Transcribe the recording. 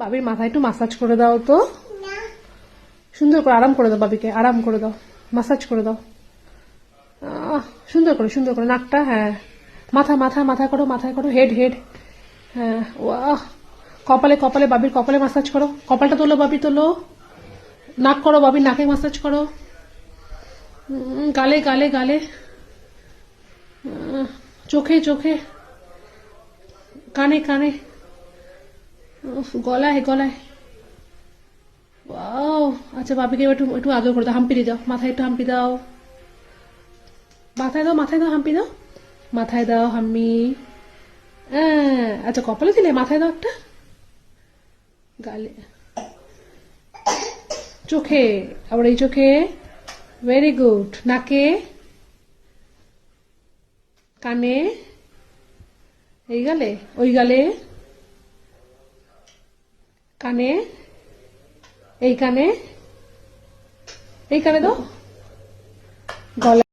বাবির মাথায় একটু মাসাজ করে দাও তো, সুন্দর করে আরাম করে দাও, বাবিকে আরাম করে দাও, মাসাজ করে দাও সুন্দর করে নাকটা, হ্যাঁ মাথা মাথা মাথা করো, মাথায় করো, হেড হেড, হ্যাঁ ওয়াহ, কপালে কপালে, বাবির কপালে মাসাজ করো, কপালটা তোলো বাবি, তোলো, নাক করো বাবির নাকে মাসাজ করো, গালে গালে গালে, চোখে চোখে, কানে কানে, গলায় গলায়, ওয়াও। আচ্ছা বাবিকে একটু একটু আদর করে দাও, হাম্পি দিয়ে দাও, মাথায় একটু হাম্পি দাও, মাথায় দাও, মাথায় দাও হাম্পি দাও, মাথায় দাও হাম্মি, আচ্ছা কপালে দিলে, মাথায় দাও একটা, গালে, চোখে, আবার এই চোখে, ভেরি গুড, নাকে, কানে, এই গালে, ওই গালে, কানে, এই কানে, এই কানে দাও, গলা